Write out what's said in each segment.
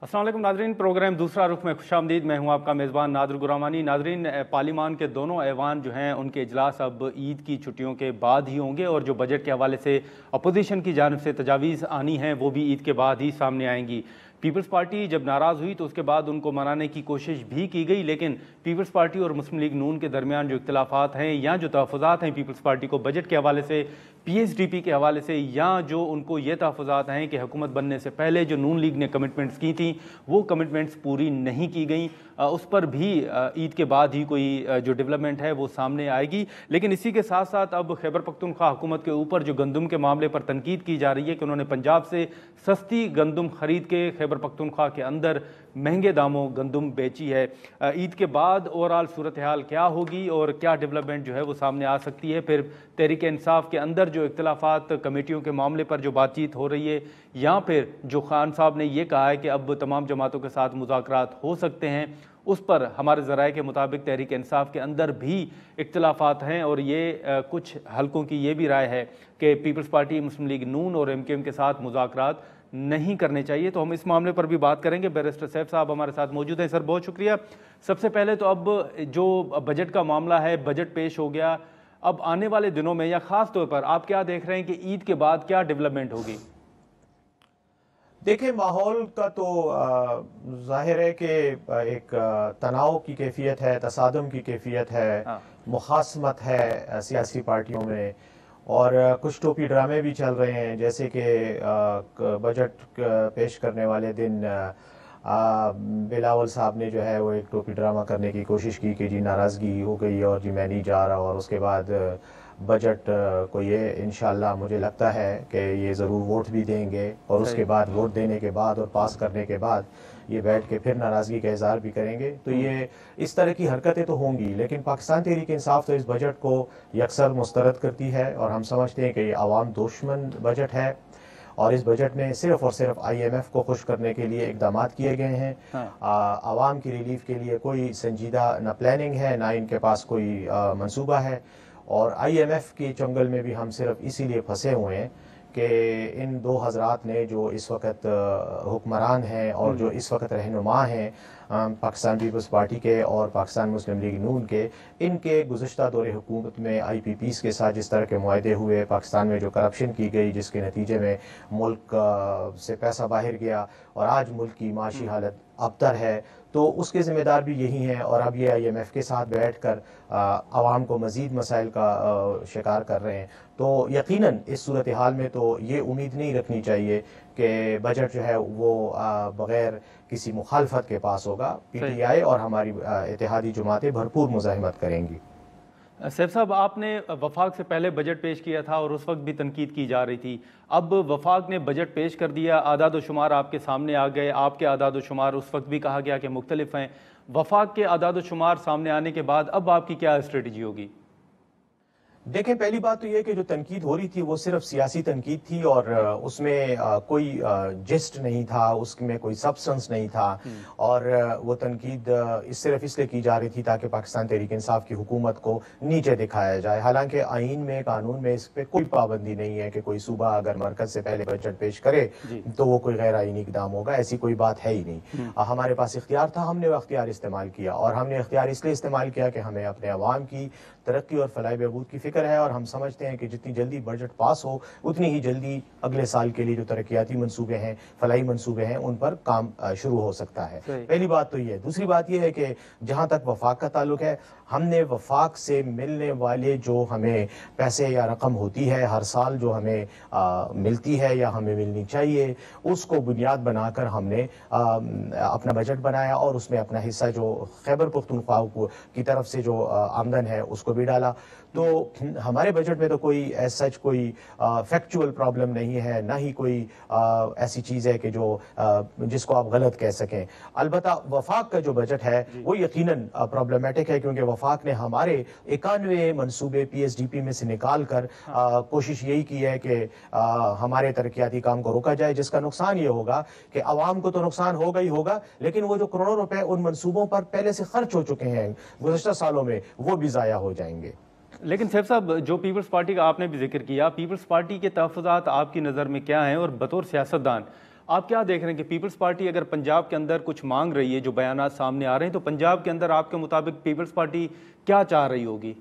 अस्सलाम वालेकुम नाजरीन, प्रोग्राम दूसरा रुख में खुशामदीद। मैं हूं आपका मेज़बान नादिर गुरामानी। नाजरीन, पार्लिमान के दोनों ऐवान जो हैं उनके इजलास अब ईद की छुट्टियों के बाद ही होंगे और जो बजट के हवाले से अपोजिशन की जानिब से तजावीज़ आनी हैं वो भी ईद के बाद ही सामने आएंगी। पीपल्स पार्टी जब नाराज़ हुई तो उसके बाद उनको मनाने की कोशिश भी की गई, लेकिन पीपल्स पार्टी और मुस्लिम लीग नून के दरमियान जो इख्तिलाफात हैं या जो तहफ़्फ़ुज़ात हैं पीपल्स पार्टी को बजट के हवाले से, PSDP के हवाले से, या जो उनको ये तहफ़्फ़ुज़ात हैं कि हुकूमत बनने से पहले जो नून लीग ने कमिटमेंट्स की थी वो कमिटमेंट्स पूरी नहीं की गई, उस पर भी ईद के बाद ही कोई जो डेवलपमेंट है वो सामने आएगी। लेकिन इसी के साथ साथ अब खैबर पख्तूनख्वा हुकूमत के ऊपर जो गंदम के मामले पर तनकीद की जा रही है कि उन्होंने पंजाब से सस्ती गंदम खरीद के खैबर पख्तूनख्वा के अंदर महंगे दामों गंदम बेची है। ईद के बाद ओवरऑल सूरत हाल क्या होगी और क्या डेवलपमेंट जो है वो सामने आ सकती है? फिर तहरीक इंसाफ के अंदर जो इख्तिलाफात कमेटियों के मामले पर जो बातचीत हो रही है, या फिर जो खान साहब ने ये कहा है कि अब तमाम जमातों के साथ मुज़ाकरात हो सकते हैं, उस पर हमारे ज़राए के मुताबिक तहरीक इंसाफ के अंदर भी इख्तिलाफात हैं और ये कुछ हलकों की ये भी राय है कि पीपल्स पार्टी, मुस्लिम लीग नून और MKM के साथ मुज़ाकरात नहीं करने चाहिए। तो हम इस मामले पर भी बात करेंगे। बैरिस्टर सैफ साहब हमारे साथ मौजूद हैं। सर, बहुत शुक्रिया। सबसे पहले तो अब जो बजट का मामला है, बजट पेश हो गया, अब आने वाले दिनों में या ख़ास तौर पर आप क्या देख रहे हैं कि ईद के बाद क्या डेवलपमेंट होगी? देखिए, माहौल का तो जाहिर है कि एक तनाव की कैफियत है, तसादम की कैफियत है, हाँ। मुखासमत है सियासी पार्टियों में, और कुछ टोपी ड्रामे भी चल रहे हैं। जैसे कि बजट पेश करने वाले दिन बिलावल साहब ने जो है वो एक टोपी ड्रामा करने की कोशिश की कि जी नाराज़गी हो गई और जी मैं नहीं जा रहा, और उसके बाद बजट को ये इंशाल्लाह मुझे लगता है कि ये ज़रूर वोट भी देंगे, और उसके बाद वोट देने के बाद और पास करने के बाद ये बैठ के फिर नाराज़गी का इज़हार भी करेंगे। तो ये इस तरह की हरकतें तो होंगी, लेकिन पाकिस्तान तहरीक इंसाफ तो इस बजट को यकसर मुस्तरद करती है, और हम समझते हैं कि ये अवाम दुश्मन बजट है, और इस बजट में सिर्फ और सिर्फ IMF को खुश करने के लिए इकदाम किए गए हैं। आवाम की रिलीफ के लिए कोई संजीदा न प्लानिंग है, ना इनके पास कोई मंसूबा है, और IMF के चंगल में भी हम सिर्फ इसीलिए फंसे हुए हैं कि इन दो हजरात ने जो इस वक्त हुक्मरान हैं और जो इस वक्त रहनुमा हैं पाकिस्तान पीपल्स पार्टी के और पाकिस्तान मुस्लिम लीग नून के, इनके गुज़श्ता दौरे हुकूमत में IPPs के साथ जिस तरह के मुआहदे हुए, पाकिस्तान में जो करप्शन की गई जिसके नतीजे में मुल्क से पैसा बाहर गया और आज मुल्क की माशी हालत अबतर है, तो उसके ज़िम्मेदार भी यही हैं। और अब ये IMF के साथ बैठ कर आवाम को मज़ीद मसाइल का शिकार कर रहे हैं। तो यकीनन इस सूरत हाल में तो ये उम्मीद नहीं रखनी चाहिए कि बजट जो है वो बग़ैर किसी मुखालफत के पास होगा। PTI और हमारी इत्तेहादी जमातें भरपूर मुज़ाहिमत करेंगी। सैफ साहब, आपने वफाक से पहले बजट पेश किया था और उस वक्त भी तनकीद की जा रही थी। अब वफाक ने बजट पेश कर दिया, आदाद व शुमार आपके सामने आ गए, आपके आदाद व शुमार उस वक्त भी कहा गया कि मुख्तलिफ हैं। वफाक के आदाद व शुमार सामने आने के बाद अब आपकी क्या स्ट्रेटजी होगी? देखें, पहली बात तो ये कि जो तनकीद हो रही थी वो सिर्फ सियासी तनकीद थी, और उसमें कोई जिस्ट नहीं था, उसमें कोई सब्सटेंस नहीं था, और वो तनकीद सिर्फ इसलिए की जा रही थी ताकि पाकिस्तान तहरीक इंसाफ की हुकूमत को नीचे दिखाया जाए। हालांकि आइन में, कानून में इस पर कोई पाबंदी नहीं है कि कोई सूबा अगर मरकज से पहले बजट पेश करे तो वो कोई गैर आइनी इक़दाम होगा, ऐसी कोई बात है ही नहीं। हमारे पास इख्तियार था, हमने वो इख्तियार इस्तेमाल किया, और हमने इख्तियार इसलिए इस्तेमाल किया कि हमें अपने अवाम की तरक्की और फलाह बहबूद की फिक्र है, और हम समझते हैं कि जितनी जल्दी बजट पास हो उतनी ही जल्दी अगले साल के लिए जो तरक्याती मंसूबे हैं, फलाही मंसूबे हैं, उन पर काम शुरू हो सकता है। पहली बात तो ये। दूसरी बात ये है कि जहाँ तक वफाक का ताल्लुक है, हमने वफाक से मिलने वाले जो हमें पैसे या रकम होती है हर साल, जो हमें मिलती है या हमें मिलनी चाहिए, उसको बुनियाद बनाकर हमने अपना बजट बनाया, और उसमें अपना हिस्सा जो खैबर पख्तूनख्वा की तरफ से जो आमदन है उसको भी डाला। तो हमारे बजट में तो कोई एज सच कोई फैक्चुअल प्रॉब्लम नहीं है, ना ही कोई ऐसी चीज़ है कि जो जिसको आप गलत कह सकें। अलबत्ता वफाक का जो बजट है वो यकीनन प्रॉब्लमेटिक है, क्योंकि वफाक ने हमारे 91 मंसूबे PSDP में से निकाल कर कोशिश यही की है कि हमारे तरक्याती काम को रोका जाए, जिसका नुकसान ये होगा कि आवाम को तो नुकसान होगा ही होगा, लेकिन वो जो करोड़ों रुपए उन मंसूबों पर पहले से खर्च हो चुके हैं गुज़श्ता सालों में, वो भी ज़ाया हो जाएंगे। लेकिन सैफ साहब, जो पीपल्स पार्टी का आपने भी जिक्र किया, पीपल्स पार्टी के तहफ़्फ़ुज़ात आपकी नज़र में क्या हैं? और बतौर सियासतदान आप क्या देख रहे हैं कि पीपल्स पार्टी अगर पंजाब के अंदर कुछ मांग रही है, जो बयानात सामने आ रहे हैं, तो पंजाब के अंदर आपके मुताबिक पीपल्स पार्टी क्या चाह रही होगी?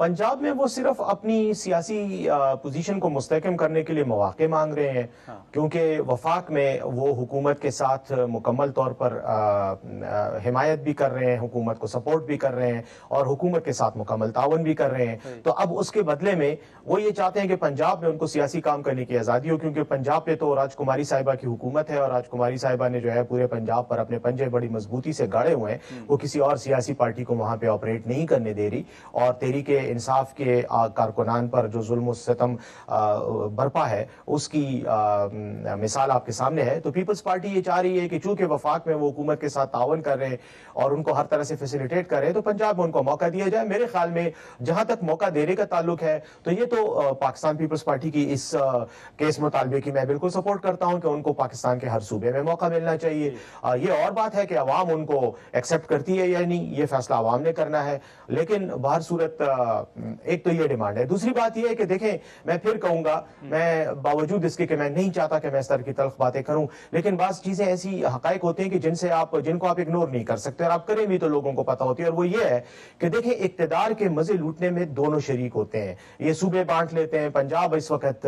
पंजाब में वो सिर्फ अपनी सियासी पोजीशन को मुस्तहकम करने के लिए मौके मांग रहे हैं। हाँ। क्योंकि वफाक में वो हुकूमत के साथ मुकम्मल तौर पर हिमायत भी कर रहे हैं, हुकूमत को सपोर्ट भी कर रहे हैं और हुकूमत के साथ मुकम्मल तावन भी कर रहे हैं। तो अब उसके बदले में वो ये चाहते हैं कि पंजाब में उनको सियासी काम करने की आज़ादी हो, क्योंकि पंजाब पे तो राजकुमारी साहिबा की हुकूमत है और राजकुमारी साहिबा ने जो है पूरे पंजाब पर अपने पंजे बड़ी मजबूती से गाड़े हुए हैं। वो किसी और सियासी पार्टी को वहां पे ऑपरेट नहीं करने दे रही और तहरीके इंसाफ के कारकुनान पर जो जुल्म सितम बरपा है उसकी मिसाल आपके सामने है। तो पीपल्स पार्टी ये चाह रही है कि चूंकि वफाक में वो हुकूमत के साथ तावन कर रहे हैं और उनको हर तरह से फैसिलिटेट कर रहे हैं, तो पंजाब में उनको मौका दिया जाए। मेरे ख्याल में जहां तक मौका देने का ताल्लुक है तो ये तो पाकिस्तान पीपल्स पार्टी की इस केस मुतालबे की मैं बिल्कुल सपोर्ट करता हूं कि उनको पाकिस्तान के हर सूबे में मौका मिलना चाहिए। ये और बात है कि अवाम उनको एक्सेप्ट करती है या नहीं, ये फैसला अवाम ने करना है। लेकिन बाहर सूरत एक तो ये डिमांड है। दूसरी बात ये है कि देखें, मैं फिर कहूंगा, मैं बावजूद इसके कि मैं नहीं चाहता कि मैं इस तरह की तल्ख बातें करूं, लेकिन बात चीजें ऐसी हकायक होती हैं कि जिनको आप इग्नोर नहीं कर सकते और आप करें भी तो लोगों को पता होती है। और वो ये है कि देखें, इक्तदार के मजे लूटने में दोनों शरीक होते हैं। ये सूबे बांट लेते हैं। पंजाब इस वक्त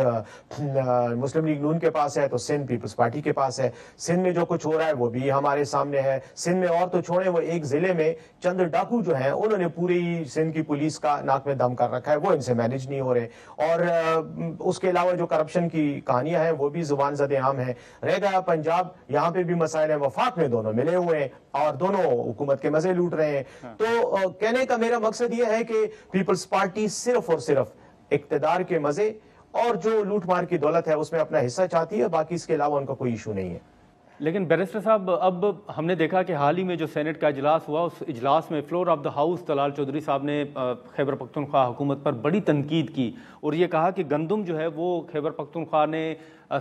मुस्लिम लीग नून के पास है तो सिंध पीपल्स पार्टी के पास है। सिंध में जो कुछ हो रहा है वो भी हमारे सामने है। सिंध में और तो छोड़े, वो एक जिले में चंद डाकू जो है उन्होंने पूरी सिंध की पुलिस का नाक में दम कर रखा है, वो इनसे मैनेज नहीं हो रहे। और उसके अलावा जो करप्शन की कहानियां हैं वो भी जुबान ज़द आम है। रह गया पंजाब, यहाँ पे भी मसाइल है। वफाक में दोनों मिले हुए हैं और दोनों हुकूमत के मजे लूट रहे हैं। तो कहने का मेरा मकसद ये है कि पीपल्स पार्टी सिर्फ और सिर्फ इक्तदार के मजे और जो लूट मार की दौलत है उसमें अपना हिस्सा चाहती है, बाकी इसके अलावा उनका कोई इशू नहीं है। लेकिन बैरिस्टर साहब, अब हमने देखा कि हाल ही में जो सेनेट का इजलास हुआ, उस इजलास में floor of the house Talal Chaudhry साहब ने खैबर पख्तूनख्वा हुकूमत पर बड़ी तनकीद की और ये कहा कि गंदम जो है वो खैबर पख्तूनख्वा ने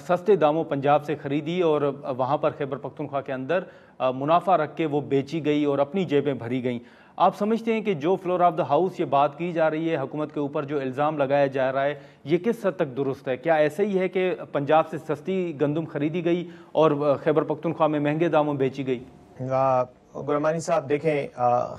सस्ते दामों पंजाब से ख़रीदी और वहाँ पर खैबर पख्तूनख्वा के अंदर मुनाफा रख के वो बेची गई और अपनी जेबें भरी गईं। आप समझते हैं कि जो फ्लोर ऑफ द हाउस ये बात की जा रही है, हुकूमत के ऊपर जो इल्ज़ाम लगाया जा रहा है, ये किस हद तक दुरुस्त है? क्या ऐसे ही है कि पंजाब से सस्ती गंदम खरीदी गई और खैबर पख्तूनख्वा में महंगे दामों बेची गई? गुरमानी साहब देखें,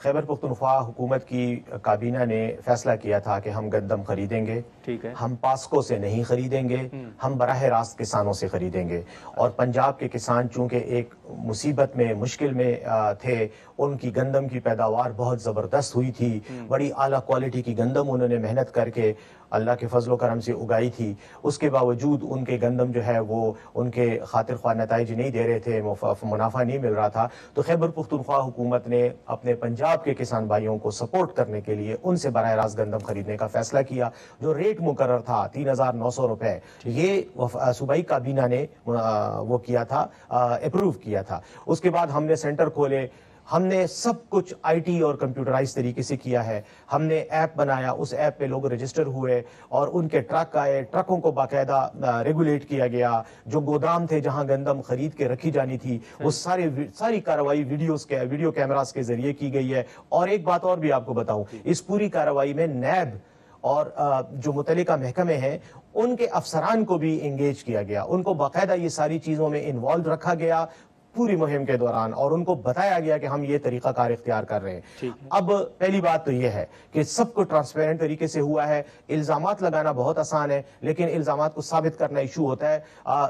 खैबर पख्तूनख्वा हुकूमत की काबीना ने फैसला किया था कि हम गंदम खरीदेंगे, ठीक है, हम पास्को से नहीं खरीदेंगे, हम बराह रास्त किसानों से खरीदेंगे। और पंजाब के किसान चूंकि एक मुसीबत में, मुश्किल में थे, उनकी गंदम की पैदावार बहुत ज़बरदस्त हुई थी, बड़ी आला क्वालिटी की गंदम उन्होंने मेहनत करके अल्लाह के फजल करम से उगाई थी। उसके बावजूद उनके गंदम जो है वो उनके खातिर ख्वाह नताइज नहीं दे रहे थे, मुनाफा नहीं मिल रहा था। तो खैबर पख्तूनख्वा हुकूमत ने अपने पंजाब के किसान भाइयों को सपोर्ट करने के लिए उनसे बराह रास्त गंदम खरीदने का फैसला किया। जो रेट मुकर्रर था 3,900 रुपए, ये सूबाई काबीना ने वो किया था, अप्रूव किया था। उसके बाद हमने सेंटर खोले, हमने सब कुछ आईटी और कंप्यूटराइज तरीके से किया है। हमने ऐप बनाया, उस ऐप पे लोग रजिस्टर हुए और उनके ट्रक आए, ट्रकों को बाकायदा रेगुलेट किया गया। जो गोदाम थे जहां गंदम खरीद के रखी जानी थी, वो सारी कार्रवाई वीडियो कैमरास के जरिए की गई है। और एक बात और भी आपको बताऊं, इस पूरी कार्रवाई में नैब और जो मुतल्लिका महकमे हैं उनके अफसरान को भी इंगेज किया गया, उनको बाकायदा ये सारी चीजों में इन्वॉल्व रखा गया पूरी मुहिम के दौरान, और उनको बताया गया कि हम ये तरीका कार इख्तियार कर रहे हैं। अब पहली बात तो ये है कि सब कुछ ट्रांसपेरेंट तरीके से हुआ है। इल्जामात लगाना बहुत आसान है, लेकिन इल्जामात को साबित करना इशू होता है।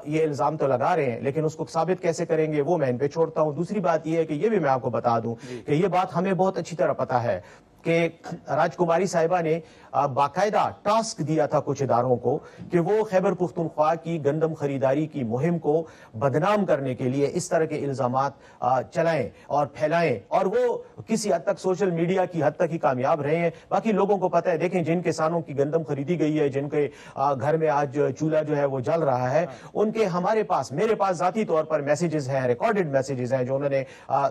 ये इल्जाम तो लगा रहे हैं, लेकिन उसको साबित कैसे करेंगे वो मैं इन पे छोड़ता हूं। दूसरी बात ये है कि ये भी मैं आपको बता दूं कि ये बात हमें बहुत अच्छी तरह पता है कि राजकुमारी साहिबा ने बाकायदा टास्क दिया था कुछ इदारों को कि वो खैबर पुख्तूनख्वा की गंदम खरीदारी की मुहिम को बदनाम करने के लिए इस तरह के इल्जामात चलाएं और फैलाएं, और वो किसी हद तक सोशल मीडिया की हद तक ही कामयाब रहे हैं। बाकी लोगों को पता है, देखें जिन किसानों की गंदम खरीदी गई है, जिनके घर में आज चूल्हा जो है वो जल रहा है, उनके हमारे पास, मेरे पास जाती तौर पर मैसेजेस हैं, रिकॉर्डेड मैसेजेस हैं जो उन्होंने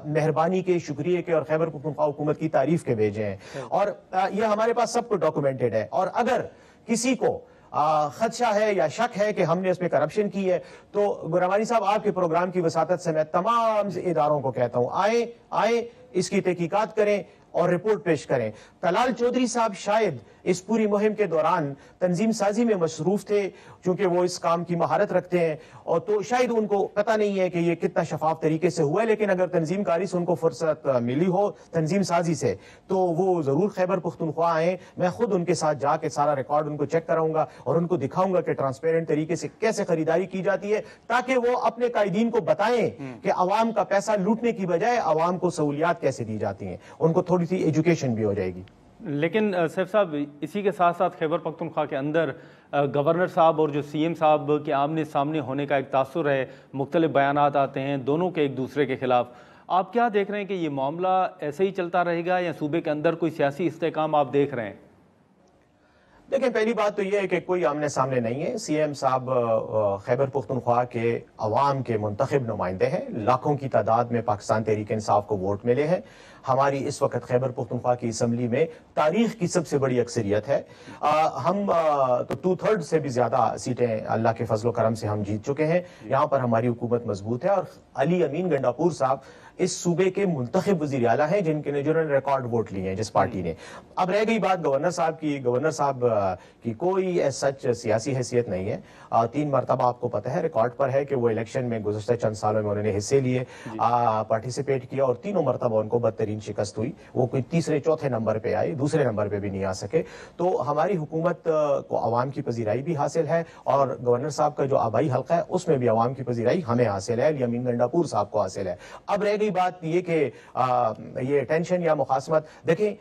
मेहरबानी के, शुक्रिया के और खैबर पुख्तूनख्वा हुकूमत की तारीफ के भेजे हैं। और ये हमारे पास सब कुछ डॉक्यूमेंटेड है। और अगर किसी को खदशा है या शक है कि हमने इसमें करप्शन की है, तो गुरामानी साहब आपके प्रोग्राम की वसातत से मैं तमाम इदारों को कहता हूं, आए इसकी तहकीकात करें, और रिपोर्ट पेश करें। तलाल चौधरी साहब शायद इस पूरी मुहिम के दौरान तंजीम साजी में मसरूफ थे, क्योंकि वो इस काम की महारत रखते हैं, और तो शायद उनको पता नहीं है कि ये कितना शफाफ तरीके से हुआ है। लेकिन अगर तंजीम कारी से उनको फुर्सत मिली हो तंजीम साजी से, तो वो जरूर खैबर पुख्तनख्वा आए। मैं खुद उनके साथ जाके सारा रिकॉर्ड उनको चेक कराऊंगा और उनको दिखाऊंगा कि ट्रांसपेरेंट तरीके से कैसे खरीदारी की जाती है, ताकि वो अपने कायदीन को बताएं कि अवाम का पैसा लूटने की बजाय अवाम को सहूलियात कैसे दी जाती हैं। उनको थोड़ी सी एजुकेशन भी हो जाएगी। लेकिन सैफ साहब, इसी के साथ साथ खैबर पख्तूनख्वा के अंदर गवर्नर साहब और जो सीएम साहब के आमने सामने होने का एक तासुर है, मुख्तलिफ बयानात आते हैं दोनों के एक दूसरे के खिलाफ। आप क्या देख रहे हैं कि ये मामला ऐसे ही चलता रहेगा या सूबे के अंदर कोई सियासी इस्तेकाम आप देख रहे हैं? देखिए, पहली बात तो यह है कि कोई आमने सामने नहीं है। सीएम साहब खैबर पुख्तनख्वा के अवाम के मुंतखब नुमाइंदे हैं। लाखों की तादाद में पाकिस्तान तहरीक इंसाफ को वोट मिले हैं। हमारी इस वक्त खैबर पुख्तनख्वा की असम्बली में तारीख की सबसे बड़ी अक्सरियत है। हम तो 2/3 से भी ज्यादा सीटें अल्लाह के फजलो करम से हम जीत चुके हैं। यहाँ पर हमारी हुकूमत मजबूत है और अली अमीन गंडापुर साहब इस सूबे के मुंतखब वज़ीर आला हैं, जिन्होंने रिकॉर्ड वोट लिए हैं जिस पार्टी ने। अब रह गई बात गवर्नर साहब की। गवर्नर साहब की कोई सच सियासी हैसियत नहीं है। 3 मरतबा आपको पता है रिकॉर्ड पर है कि वो इलेक्शन में गुज़श्ता चंद सालों में उन्होंने हिस्से लिए, पार्टिसिपेट किया, और तीनों मरतबा उनको बदतरीन शिकस्त हुई। वो कोई तीसरे चौथे नंबर पे आए, दूसरे नंबर पे भी नहीं आ सके। तो हमारी हुकूमत को अवाम की पजीराई भी हासिल है, और गवर्नर साहब का जो आबाई हल्का है उसमें भी अवाम की पजीराई हमें हासिल है, अली अमीन गंडापुर साहब को हासिल है। अब रह गई बात ये कि ये टेंशन या मुखासमत। देखें,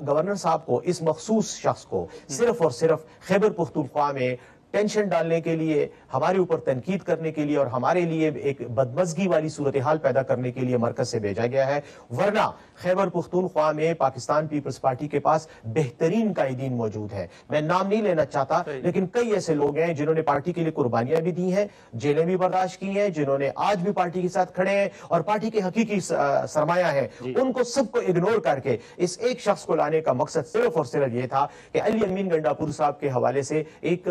गवर्नर साहब को, इस मखसूस शख्स को सिर्फ और सिर्फ खैबर पुख्तनख्वा में टेंशन डालने के लिए, हमारे ऊपर तनकीद करने के लिए और हमारे लिए एक बदमज़गी वाली सूरत हाल पैदा करने के लिए मरकज से भेजा गया है। वरना खैबर पुख्तनख्वा में पाकिस्तान पीपल्स पार्टी के पास बेहतरीन कायदीन मौजूद है। मैं नाम नहीं लेना चाहता, लेकिन कई ऐसे लोग हैं जिन्होंने पार्टी के लिए कुर्बानियां भी दी हैं, जेलें भी बर्दाश्त की हैं, जिन्होंने आज भी पार्टी के साथ खड़े हैं और पार्टी के हकीकी सरमाया है। उनको सबको इग्नोर करके इस एक शख्स को लाने का मकसद सिर्फ और सिर्फ ये था कि अली अमीन गंडापुर साहब के हवाले से एक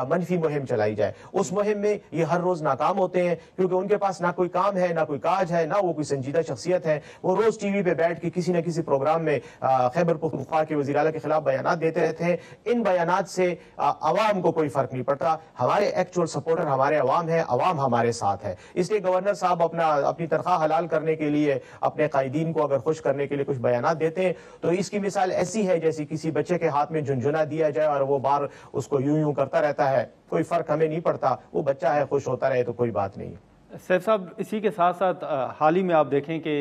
मनफी मुहिम चलाई जाए। उस मुहिम में ये हर रोज नाकाम होते हैं, क्योंकि उनके पास ना कोई काम है, ना कोई काज है, ना वो कोई संजीदा शख्सियत है। वो रोज टीवी पे बैठ के किसी न किसी प्रोग्राम में खैबर पुख्तनख्वा के वज़ीर आला के खिलाफ बयानात देते रहते हैं। इन बयानात से अवाम को कोई फर्क नहीं पड़ता। हमारे एक्चुअल सपोर्टर हमारे अवाम है, अवाम हमारे साथ है। इसलिए गवर्नर साहब अपनी तनख्वाह हलाल करने के लिए, अपने कायदीन को अगर खुश करने के लिए कुछ बयानात देते हैं, तो इसकी मिसाल ऐसी है जैसे किसी बच्चे के हाथ में झुनझुना दिया जाए और वो बार उसको यूं यूं करता रहता है। कोई फर्क हमें नहीं पड़ता, वो बच्चा है, खुश होता रहे तो कोई बात नहीं। सैफ साहब, इसी के साथ साथ हाल ही में आप देखें कि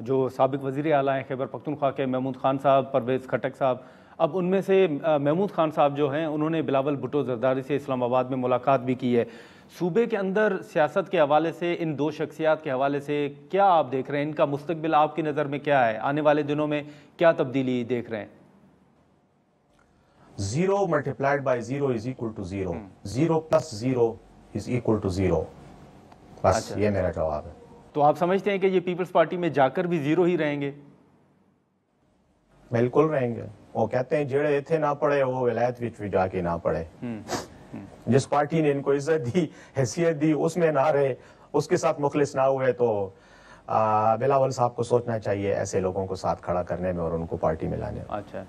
जो साबिक वज़ीर आला हैं खैबर पख्तूनख्वा के, महमूद खान साहब, परवेज़ खटक साहब, अब उनमें से महमूद खान साहब जो हैं उन्होंने बिलावल भुट्टो जरदारी से इस्लामाबाद में मुलाकात भी की है। सूबे के अंदर सियासत के हवाले से, इन दो शख्सियात के हवाले से क्या आप देख रहे हैं? इनका मुस्तकबिल आपकी नज़र में क्या है? आने वाले दिनों में क्या तब्दीली देख रहे हैं? 0 multiplied by 0 is equal to 0. 0 plus 0 is equal to 0. बस अच्छा, ये मेरा जवाब है। तो आप समझते हैं कि ये पीपल्स पार्टी में जाकर भी 0 ही रहेंगे? बिल्कुल रहेंगे। वो कहते हैं जेड़े इथे ना पड़े वो विलायत विच भी जाके ना पड़े। जिस पार्टी ने इनको इज्जत दी, हैसियत दी, उसमें ना रहे, उसके साथ मुखलिस ना हुए, तो बिलावल साहब को सोचना चाहिए ऐसे लोगों को साथ खड़ा करने में और उनको पार्टी में लाने में। अच्छा